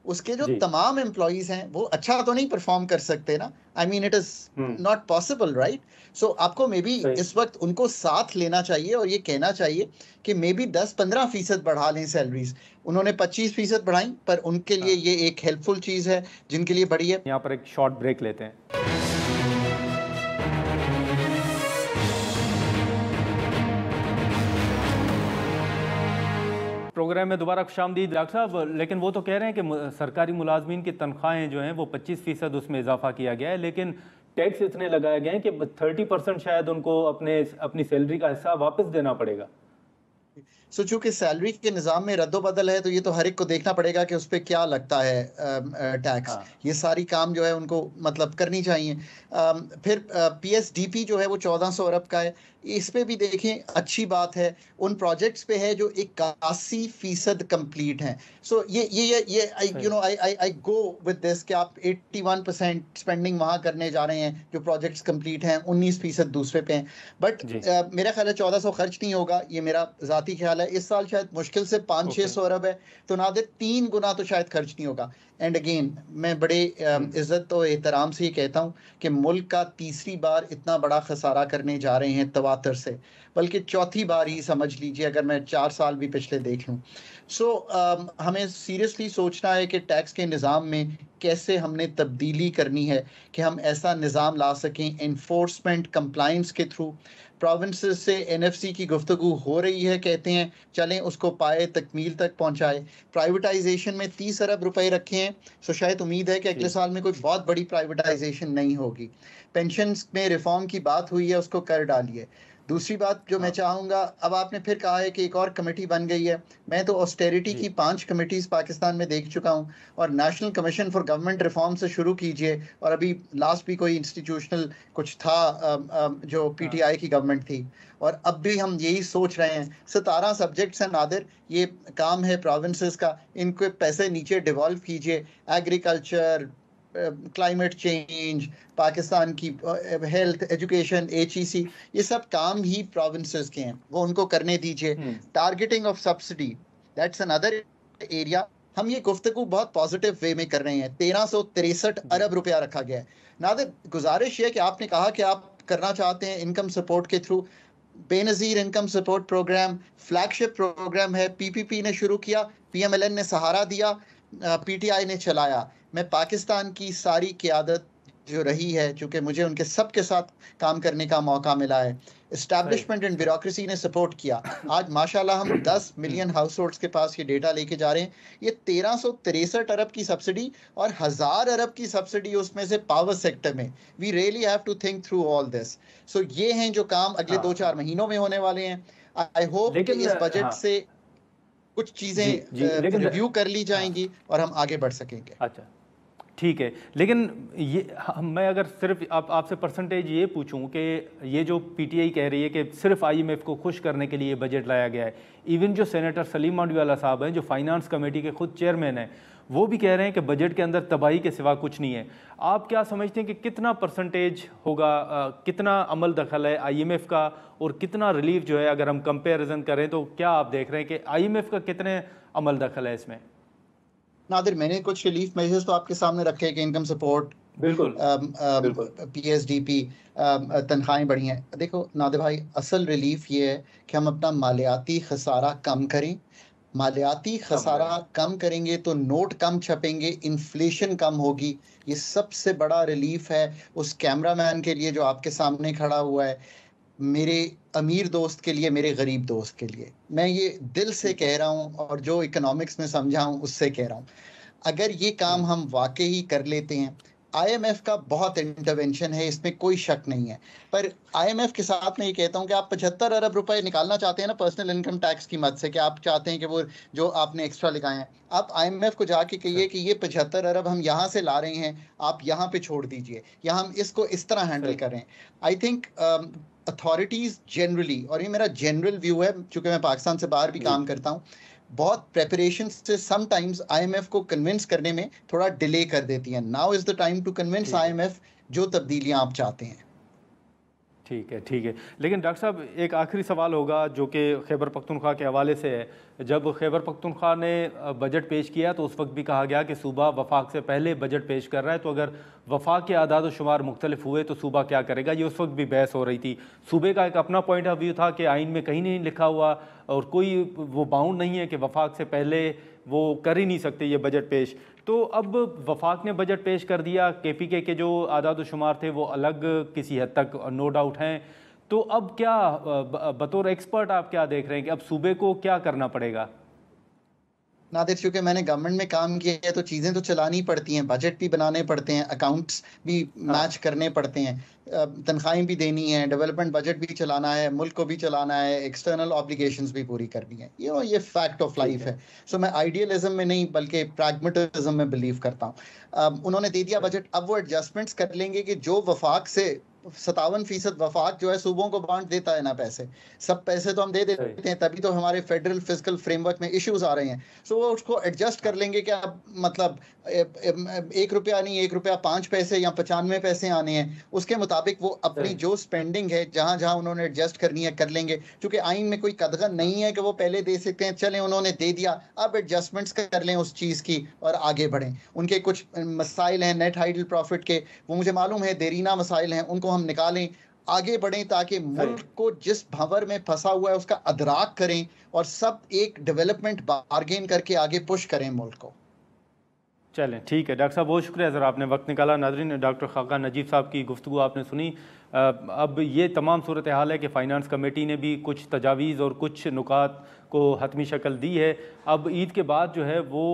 उसके जो तमाम एम्प्लॉइज हैं वो अच्छा तो नहीं परफॉर्म कर सकते ना। I mean it is not possible, right? So आपको मे बी इस वक्त उनको साथ लेना चाहिए और ये कहना चाहिए कि मे बी 10-15% बढ़ा लें सैलरीज। उन्होंने 25% बढ़ाई, पर उनके लिए ये एक हेल्पफुल चीज है जिनके लिए बड़ी है। यहाँ पर एक शॉर्ट ब्रेक लेते हैं। प्रोग्राम में दोबारा खुशामदीद। डॉक्टर साहब, लेकिन वो तो कह रहे हैं कि सरकारी मुलाजमीन की तनख्वाहें जो हैं वो 25% उसमें इजाफा किया गया है, लेकिन टैक्स इतने लगाए गए हैं कि 30% शायद उनको अपनी सैलरी का हिस्सा वापस देना पड़ेगा। सो चूंकि सैलरी के निज़ाम में रद्दोबदल है तो ये तो हर एक को देखना पड़ेगा कि उस पर क्या लगता है टैक्स। ये सारी काम जो है उनको मतलब करनी चाहिए। फिर PSDP जो है वो 1400 अरब का है। इस पे भी देखें, अच्छी बात है, उन प्रोजेक्ट्स पे है जो 81% कंप्लीट हैं। सो ये you know I go with this कि आप 81% स्पेंडिंग वहाँ करने जा रहे हैं जो प्रोजेक्ट्स कंप्लीट हैं, 19% दूसरे पे हैं। बट मेरा ख्याल है 1400 खर्च नहीं होगा, ये मेरा ज़ाती ख्याल है। इस साल शायद मुश्किल से 500-600 अरब है, तो नादिर 3 गुना तो शायद खर्च नहीं होगा। एंड अगेन मैं बड़े इज़्ज़त और एहतराम से ये कहता हूँ कि मुल्क का तीसरी बार इतना बड़ा खसारा करने जा रहे हैं तवातर से, बल्कि चौथी बार ही समझ लीजिए अगर मैं 4 साल भी पिछले देख लूँ। सो हमें सीरियसली सोचना है कि टैक्स के निज़ाम में कैसे हमने तब्दीली करनी है कि हम ऐसा निज़ाम ला सकें इन्फोर्समेंट कंप्लाइंस के थ्रू। प्रोविंसेस से NFC की गुफ्तगू हो रही है, कहते हैं चलें उसको पाए तकमील तक पहुंचाए। प्राइवेटाइजेशन में 30 अरब रुपए रखे हैं, सो शायद उम्मीद है कि अगले साल में कोई बहुत बड़ी प्राइवेटाइजेशन नहीं होगी। पेंशन्स में रिफॉर्म की बात हुई है, उसको कर डालिए। दूसरी बात जो मैं चाहूँगा, अब आपने फिर कहा है कि एक और कमेटी बन गई है। मैं तो ऑस्टेरिटी की 5 कमेटीज़ पाकिस्तान में देख चुका हूँ, और national commission for government reform से शुरू कीजिए, और अभी लास्ट भी कोई इंस्टीट्यूशनल कुछ था जो PTI की गवर्नमेंट थी, और अब भी हम यही सोच रहे हैं। 17 सब्जेक्ट्स हैं नादिर, ये काम है प्रोविंसेस का, इनको पैसे नीचे डिवॉल्व कीजिए। एग्रीकल्चर, क्लाइमेट चेंज, पाकिस्तान की हेल्थ, एजुकेशन, HEC, ये सब काम ही प्रोविंसेस के हैं, वो उनको करने दीजिए। Targeting of subsidy, that's another area. हम ये गुफ्तगू बहुत पॉजिटिव वे में कर रहे हैं। 1363 अरब रुपया रखा गया है। नादिर, गुजारिश है कि आपने कहा कि आप करना चाहते हैं इनकम सपोर्ट के through, Benazir income support program flagship program है। PPP ने शुरू किया, PMLN ने सहारा दिया, PTI ने चलाया। मैं पाकिस्तान की सारी क़यादत जो रही है, चूँकि मुझे उनके सब के साथ काम करने का मौका मिला है, इस्टेब्लिशमेंट एंड ब्यूरोक्रेसी ने सपोर्ट किया। आज माशाल्लाह हम 10 मिलियन हाउस होल्ड्स के पास ये डेटा लेके जा रहे हैं। ये 1363 अरब की सब्सिडी और 1000 अरब की सब्सिडी उसमें से पावर सेक्टर में। We really have to think through all this. So ये हैं जो काम अगले 2-4 महीनों में होने वाले हैं। आई होप कि इस बजट से कुछ चीज़ें रिव्यू कर ली जाएंगी और हम आगे बढ़ सकेंगे। अच्छा, ठीक है। लेकिन ये मैं अगर सिर्फ आपसे परसेंटेज ये पूछूं कि ये जो PTI कह रही है कि सिर्फ IMF को खुश करने के लिए बजट लाया गया है, इवन जो सेनेटर सलीम मांडवीवाला साहब हैं जो फाइनेंस कमेटी के खुद चेयरमैन हैं, वो भी कह रहे हैं कि बजट के अंदर तबाही के सिवा कुछ नहीं है। आप क्या समझते हैं कि कितना परसेंटेज होगा, कितना अमल दखल है IMF का और कितना रिलीफ जो है, अगर हम कंपेरिजन करें तो क्या आप देख रहे हैं कि IMF का कितने अमल दखल है इसमें? नादिर, मैंने कुछ रिलीफ मेजर्स तो आपके सामने रखे कि इनकम सपोर्ट, बिल्कुल PSDP, तनख्वाहें बढ़ी हैं। देखो नादिर भाई, असल रिलीफ ये है कि हम अपना मालियाती खसारा कम करें। मालियाती खसारा कम करेंगे तो नोट कम छपेंगे, इन्फ्लेशन कम होगी। ये सबसे बड़ा रिलीफ है उस कैमरामैन के लिए जो आपके सामने खड़ा हुआ है, मेरे अमीर दोस्त के लिए, मेरे गरीब दोस्त के लिए। मैं ये दिल से कह रहा हूँ और जो इकोनॉमिक्स में समझा हूँ उससे कह रहा हूँ। अगर ये काम हम वाकई कर लेते हैं, IMF का बहुत इंटरवेंशन है, इसमें कोई शक नहीं है, पर IMF के साथ मैं ये कहता हूँ कि आप 75 अरब रुपए निकालना चाहते हैं ना पर्सनल इनकम टैक्स की मद से, कि आप चाहते हैं कि वो जो आपने एक्स्ट्रा लगाए हैं, आप IMF को जाके कहिए कि ये 75 अरब हम यहाँ से ला रहे हैं, आप यहाँ पे छोड़ दीजिए, या हम इसको इस तरह हैंडल करें। आई थिंक अथॉरिटीज़ जनरली, और ये मेरा जनरल व्यू है चूँकि मैं पाकिस्तान से बाहर भी काम करता हूँ, बहुत प्रेपरेशन से समटाइम्स IMF को कन्विंस करने में थोड़ा डिले कर देती हैं। Now is the time to convince IMF जो तब्दीलियाँ आप चाहते हैं। ठीक है, ठीक है। लेकिन डॉक्टर साहब, एक आखिरी सवाल होगा जो कि खैबर पख्तूनख्वा के हवाले से है। जब खैबर पख्तूनख्वा ने बजट पेश किया तो उस वक्त भी कहा गया कि सूबा वफाक से पहले बजट पेश कर रहा है, तो अगर वफाक के आदाद व शुमार मुख्तलिफ हुए तो सूबा क्या करेगा, ये उस वक्त भी बहस हो रही थी। सूबे का एक अपना पॉइंट ऑफ व्यू था कि आइन में कहीं नहीं लिखा हुआ और कोई वो बाउंड नहीं है कि वफाक से पहले वो कर ही नहीं सकते ये बजट पेश। तो अब वफाक ने बजट पेश कर दिया, KPK के जो आदाद शुमार थे वो अलग किसी हद तक नो डाउट हैं, तो अब क्या बतौर एक्सपर्ट आप क्या देख रहे हैं कि अब सूबे को क्या करना पड़ेगा? नादिर, चूँकि मैंने गवर्नमेंट में काम किया है तो चीज़ें तो चलानी पड़ती हैं, बजट भी बनाने पड़ते हैं, अकाउंट्स भी मैच करने पड़ते हैं, तनख्वाहें भी देनी है, डेवलपमेंट बजट भी चलाना है, मुल्क को भी चलाना है, एक्सटर्नल ऑब्लिगेशंस भी पूरी करनी है। ये फैक्ट ऑफ लाइफ है। सो मैं आइडियलिज्म में नहीं बल्कि प्रैग्मेटिज्म में बिलीव करता हूँ। उन्होंने दे दिया बजट, अब वो एडजस्टमेंट्स कर लेंगे कि जो वफाक से 57% वफाक जो है सूबों को बांट देता है ना पैसे, सब पैसे तो हम दे देते हैं, तभी तो हमारे फेडरल फिस्कल फ्रेमवर्क में इश्यूज आ रहे हैं। सो वो उसको एडजस्ट कर लेंगे कि अब मतलब 1 रुपया नहीं, 1 रुपया 5 पैसे या 95 पैसे आने हैं, उसके मुताबिक वो अपनी जो स्पेंडिंग है जहां जहां उन्होंने एडजस्ट करनी है कर लेंगे। क्योंकि आइन में कोई कदगन नहीं है कि वो पहले दे सकते हैं, चलें उन्होंने दे दिया, अब एडजस्टमेंट्स कर लें उस चीज़ की और आगे बढ़ें। उनके कुछ मसाइल हैं नेट हाइडल प्रॉफिट के, वो मुझे मालूम है देरीना मसाइल हैं, उनको हम निकालें, आगे बढ़ें ताकि मुल्क को जिस भंवर में फंसा हुआ है उसका अदराक करें और सब एक डेवलपमेंट बार्गेन करके आगे पुश करें मुल्क को। चलें, ठीक है डॉक्टर साहब, बहुत शुक्रिया ज़रा आपने वक्त निकाला। नाज़रीन, डॉक्टर खाका नजीब साहब की गुफ्तगू आपने सुनी। अब ये तमाम सूरत हाल है कि फ़ाइनेंस कमेटी ने भी कुछ तजावीज़ और कुछ नुकात को हतमी शक्ल दी है। अब ईद के बाद जो है वो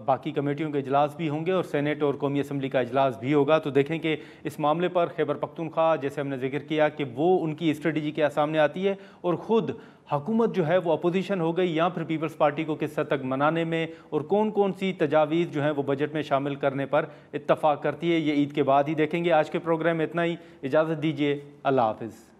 बाकी कमेटियों के इजलास भी होंगे और सेनेट और कौमी असम्बली का इजलास भी होगा, तो देखें कि इस मामले पर खैबर पख्तूनख्वा, जैसे हमने जिक्र किया कि वो उनकी स्ट्रेटजी क्या सामने आती है और ख़ुद हुकूमत जो है वो अपोजिशन हो गई या फिर पीपल्स पार्टी को किस हद तक मनाने में और कौन कौन सी तजावीज़ जो हैं वो बजट में शामिल करने पर इत्तफाक करती है, ये ईद के बाद ही देखेंगे। आज के प्रोग्राम में इतना ही, इजाज़त दीजिए, अल्लाह हाफ़िज़।